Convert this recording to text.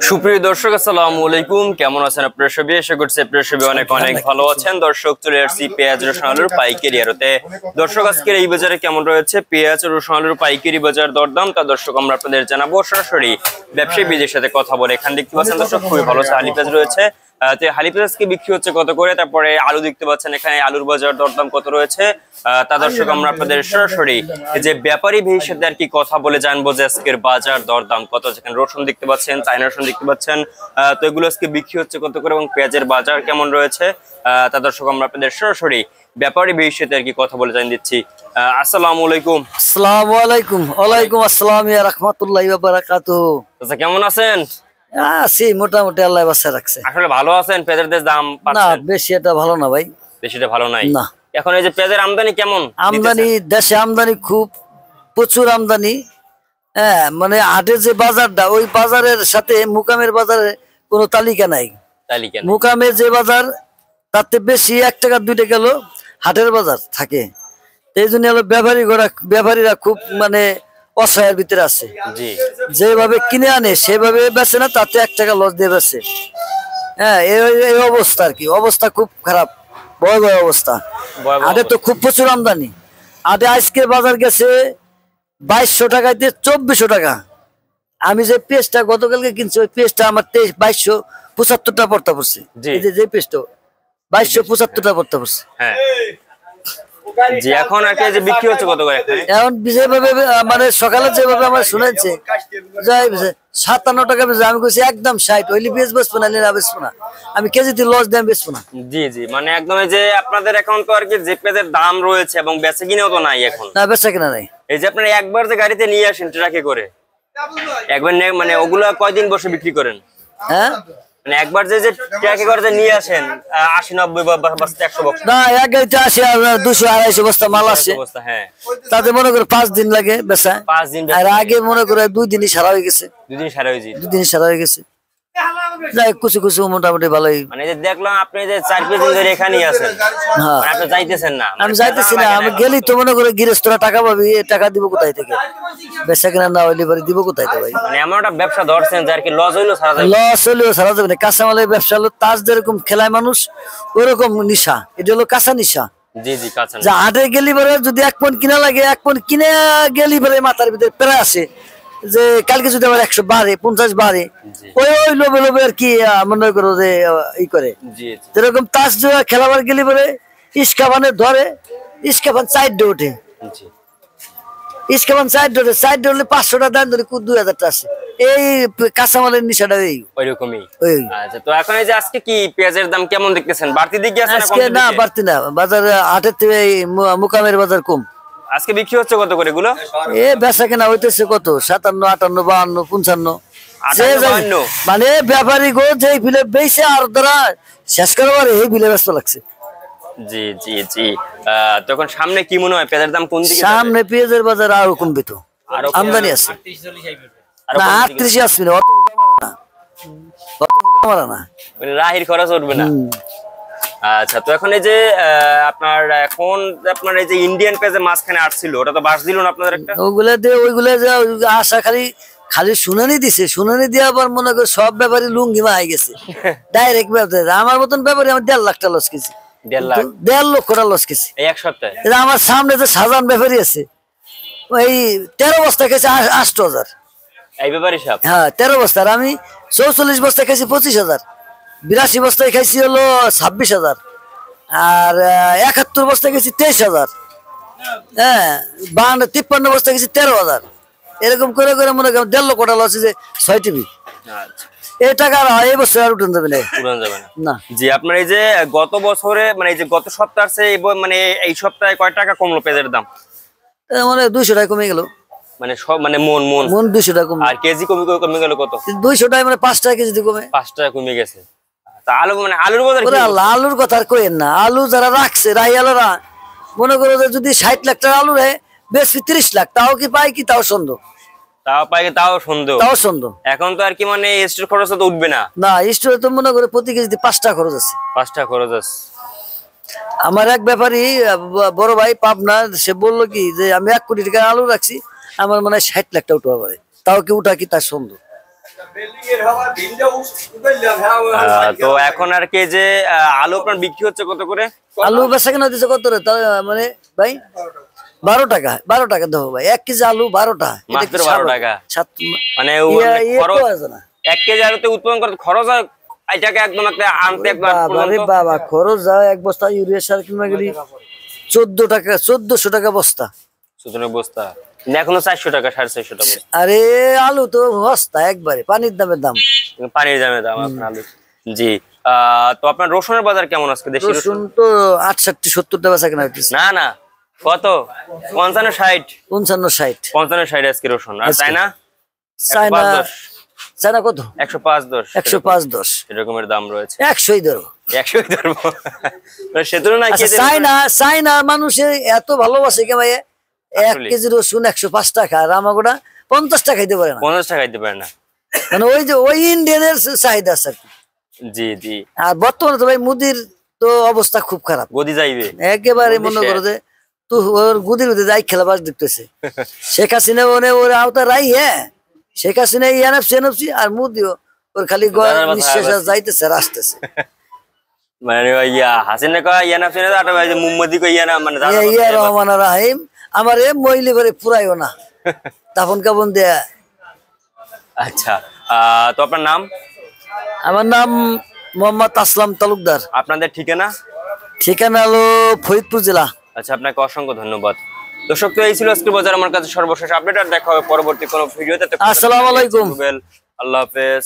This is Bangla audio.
সুপ্রিয় দর্শক, আসসালামু আলাইকুম। কেমন আছেন আপনারা সবাই? আশা করছি আপনারা সবাই অনেক অনেক ভালো আছেন। দর্শক, চলে আসছি পেঁয়াজ রসুন আলুর পাইকারি আড়তে। দর্শক, আজকের এই বাজারে কেমন রয়েছে পেঁয়াজ রসুন আলুর পাইকারি বাজার দরদাম, তা দর্শক আমরা আপনাদের জানাবো সরাসরি ব্যবসায়ী বিদের সাথে কথা বলে। এখানে দেখতে পাচ্ছেন দর্শক, খুবই ভালো হালি পেঁয়াজ রয়েছে। হালি পেঁয়াজ কি বিক্রি হচ্ছে কত করে, তারপরে আলু দেখতে পাচ্ছেন এখানে আলুর বাজার দরদাম কত রয়েছে, তা দর্শক আমরা আপনাদের সরাসরি যে ব্যাপারী ভাইয়ের সাথে আর কি কথা বলে জানবো যে আজকের বাজার দরদাম কত। যেখানে রসুন দেখতে পাচ্ছেন, চায়না রসুন দেখতে পাচ্ছেন, তো এগুলো আজকে বিক্রি হচ্ছে কত করে এবং পেঁয়াজের বাজার কেমন রয়েছে, তা দর্শক আমরা আপনাদের সরাসরি ব্যাপারী ভাইয়ের সাথে আর কি কথা বলে জানিয়ে দিচ্ছি। আসসালামু আলাইকুম। আসসালামু আলাইকুম। ওয়ালাইকুম আসসালাম ইয়া রাহমাতুল্লাহি ওয়া বারাকাতুহু। আচ্ছা, কেমন আছেন? আছি মোটামুটি, আল্লাহ বাঁচায় রাখছে। আসলে ভালো আছেন? পেঁয়াজের দাম না, পাচ্ছেন? বেশি এটা ভালো না ভাই, বেশিটা ভালো নাই না। এখন এই যে পেঁয়াজের আমদানি কেমন? আমদানি দেশে আমদানি খুব প্রচুর আমদানি। হ্যাঁ, মানে হাটের যে বাজারটা, ওই বাজারের সাথে মুকামের বাজারে কোনো তালিকা নাই। তালিকা নেই। মুকামে যে বাজার তাতে বেশি 1 টাকা 2 টাকা গেল হাটের বাজার থাকে। এই জন্য হলো ব্যাপারীরা খুব মানে অসহায়ের ভিতরে আছে। জি, যেভাবে কিনে আনে সেভাবে বেচে না, তাতে 1 টাকা লস দিয়ে বেচে। হ্যাঁ, এই অবস্থা আর কি, অবস্থা খুব খারাপ, ভয়াবহ অবস্থা। আগে তো খুব প্রচুর আমদানি। আগে আজকের বাজার গেছে 2200 টাকাতে 2400 টাকা। আমি যে পেঁয়াজটা গতকালকে কিনছি, ওই পেঁয়াজটা আমার 2275 টাকা পড়তে পড়ছে। এই যে পেঁয়াজটা 2275 টাকা পড়তে পড়ছে। হ্যাঁ জি। এখন আর কি যে বিক্রি হচ্ছে কত করে এখন যেভাবে মানে সকালে যেভাবে আমার শুনেছে 57 টাকা বেচে, আমি কইছি একদম 60 হইলে বেচবো না, না বেচবো না, আমি কেজিতে লস দাম বেচবো না। জি জি, মানে একদম এই যে আপনাদের এখন তো আর কি যে পেঁয়াজের দাম রয়েছে এবং বেচে কিনেও তো নাই এখন। না, বেচা কিনা নাই। এই যে আপনারা একবার যে গাড়িতে নিয়ে আসেন ট্রাকে করে, একবার মানে ওগুলা কয়দিন বসে বিক্রি করেন? হ্যাঁ, মানে একবার যে ট্রাকে করে যে নিয়ে আসেন 80-90 বস্তা 100 বস্তা না, এক গাড়িতে আসে 200-250 বস্তা মাল আসে। বস্তা, হ্যাঁ। তাতে মনে করে 5 দিন লাগে বেচা। 5 দিন, আর আগে মনে করে 2 দিনই সারা হয়ে গেছে। 2 দিন সারা হয়ে যায়। 2 দিনই সারা হয়ে গেছে। যাই কিছু কিছু মোটামুটি ভালোই। মানে যে দেখলাম আপনি যে 4-5 দিন ধরে এখানেই আছেন, হ্যাঁ, মানে আপনি যাইতেছেন না। আমি যাইতেছি না, আমি গেলি তো মনে করে গৃহস্থরা টাকা পাবি, টাকা দিব কোথায় থেকে? বেচা কিনা না হইলে পরে দিব কোথায় থেকে ভাই? মানে এমন একটা ব্যবসা ধরছেন যার কি লস হইলো সারা যাবে। লস হইলেও সারা যাবে না। কাঁচামালের ব্যবসা হলো তাজ যেরকম খেলায় মানুষ, ওরকম নিশা। এটা হলো কাঁচা নিশা। জি জি, কাঁচা যা হাটে গেলি পরে যদি 1 পয়েন্ট কিনা লাগে, 1 পয়েন্ট কিনে গেলি পরে মাথার ভিতরে প্রায় আসে যে কালকে যদি আবার 100 বাড়ে, 50 বাড়ে, ওই লোভে লোভে আর কি মনে করো যে ই করে। যেরকম তাস খেলাবার গেলি পরে ইস্কাবানে ধরে, ইস্কাবান 4 ওঠে, ইস্কাবান 4 ধরলে 500 টাকা দাম ধরে 2000 টাকা আসে। এই কাঁচামালের নিশাটা ওইরকমই। আচ্ছা, তো এখন এই যে আজকে কি পেঁয়াজের দাম কেমন দেখতেছেন? বাড়তি দিকে আছে না আজকে? না, বাড়তি না, বাজারে হাটের থেকে মুকামের বাজার কম। আজকে বিক্রি হচ্ছে কত করে এগুলো? বেচা কেনা হইতেছে কত 57, 58, 52, 55। মানে ব্যাপারী গো যে বিলে বেচে আর ধরা শেষ করবার এই বিলে ব্যস্ত লাগছে। জি জি জি। তখন সামনে কি মনে হয় পেঁয়াজের দাম কোন দিকে? সামনে পেঁয়াজের বাজার আরো কমবে তো, আমদানি আছে। না, 38 আসবে না, অত মারা না, রাহির খরচ উঠবে না। আচ্ছা, তো এখন এই যে আপনার এই যে ইন্ডিয়ান পেঁয়াজে মাঝখানে আসছিল, ওটা তো বাস দিল না আপনাদের একটা? ওইগুলা যে আশা খালি শুনানি দিছে, শুনানি দিয়ে আবার মনে করে সব ব্যাপারী লুঙ্গি মাই গেছে ডাইরেক্ট ব্যাপারে। আমার মতন ব্যাপারী আমার 1.5 লাখ টাকা লস খেয়েছি। 1.5 লক্ষ টাকা লস খেয়েছি এই এক সপ্তাহে। আমার সামনে যে সাজান ব্যাপারী আছে, ওই 13 বস্তা খেয়েছে 8,000। এই ব্যাপারী সব? হ্যাঁ, 13 বস্তা। আর আমি 44 বস্তা খাইছি 25,000। 82 বস্তায় খাইছি হলো 26,000। আর 71 বস্তা গেছি 23,000। হ্যাঁ, 53 বস্তা গেছি 13,000। এরকম করে করে মনে করেন 1.5 লক্ষ টাকা লস যে 6 টিভি। এই টাকা এই বছর আর উঠান যাবে না, উঠান যাবে না। জি, আপনার এই যে গত বছরে মানে এই যে গত সপ্তাহে মানে এই সপ্তাহে কয় টাকা কমলো পেঁয়াজের দাম? মানে 200 টাকা কমে গেল। মানে সব মানে মন 200 টাকা কমে। আর কেজি কমে গেল কত? 200 টাকা, মানে 5 টাকা কেজি কমে। 5 টাকা কমে গেছে। তা আলু মানে আলুর বাজার কি? আলুর কথা আর কইেন না। আলু যারা রাখছে রাইয়ালরা মনে করো যে যদি 60 লাখ টাকা আলু রে বেশি 30 লাখ, তাও কি পায় কি? তাও সন্দেহ। তাও সন্দেহ। এখন তো আর কি মানে স্টোর খরচ তো উঠবে না। না, স্টোরে তো মনে করে প্রতি কেজিতে 5 টাকা খরচ আছে। 5 টাকা খরচ আছে। আমার এক ব্যাপারী বড় ভাই পাবনা, সে বললো কি যে আমি 1 কোটি টাকা আলু রাখছি, আমার মনে হয় 60 লাখ টাকা উঠা পারে, তাও কি উঠা কি তার সন্দেহ। তো এখন আর কি যে আলু আপনার বিক্রি হচ্ছে কত করে? আলু বেচা কেনা দিচ্ছে কত রে? মানে ভাই 12 টাকা দেবো ভাই, 1 কেজি আলু 12 টাকা। মাত্র 12 টাকা? মানে খরচ 1 কেজি আলুতে উৎপাদন করতে খরচ হয় এটাকে একদম একটা আনতে একবার বাবা খরচ যায়। এক বস্তা ইউরিয়া সার কিনবা গেলি 1400 টাকা বস্তা। সুতরাং বস্তা এখনো 400 টাকা 450 টাকা। আরে আলু তো বস্তা একবারে পানির দামের দাম। পানির দামের দাম আপনার আলু। জি। তো আপনার রসুনের বাজার কেমন আজকে? দেশি রসুন তো 68-70 টাকা বেচা কেনা হইতেছে। না না, কত? 55-60? 55-60 55-60 আজকে রসুন। আর চায়না? চায়না কত? 105-10 105-10 এরকমের দাম রয়েছে। 100ই ধরো। 100ই ধরবো। সে তুলনায় চায়না মানুষের এত ভালোবাসে কে ভাই, 1 কেজি রসুন 105 টাকা, আর আমাগোটা 50 টাকা খাইতে পারে না। 50 টাকা খাইতে পারে না, মানে ওই ইন্ডিয়ানের চাহিদা আছে আর কি। জি জি। আর বর্তমানে তো ভাই মুদির তো অবস্থা খুব খারাপ, গদি যাইবে একেবারে। মনে করো যে তো ওর গুদির মধ্যে যাই খেলাবাস দেখতেছে। শেখ হাসিনা ওর আওতা রাই, হ্যাঁ শেখ হাসিনা এনএফসি আর মুদিও ওর খালি নিঃশ্বাস যাইতেছে আর আসতেছে। মানে হাসিনা কয় ইয়ানাফ সিনা আটা ভাই মুম্মদি কই ইয়ানা মানে ইয়া রহমান রাহিম আমার এ মইলি করে পুরাইও না, দাফন কাফন দেয়া। আচ্ছা, তো আপনার নাম? আমার নাম মোহাম্মদ আসলাম তালুকদার। আপনাদের ঠিকানা? ঠিকানা হলো ফরিদপুর জেলা। আচ্ছা, আপনাকে অসংখ্য ধন্যবাদ। দর্শক, তো এই ছিল আজকের বাজার আমার কাছে সর্বশেষ আপডেট। আর দেখা হবে পরবর্তী কোনো ভিডিওতে। আসসালামু আলাইকুম। আল্লাহ হাফেজ।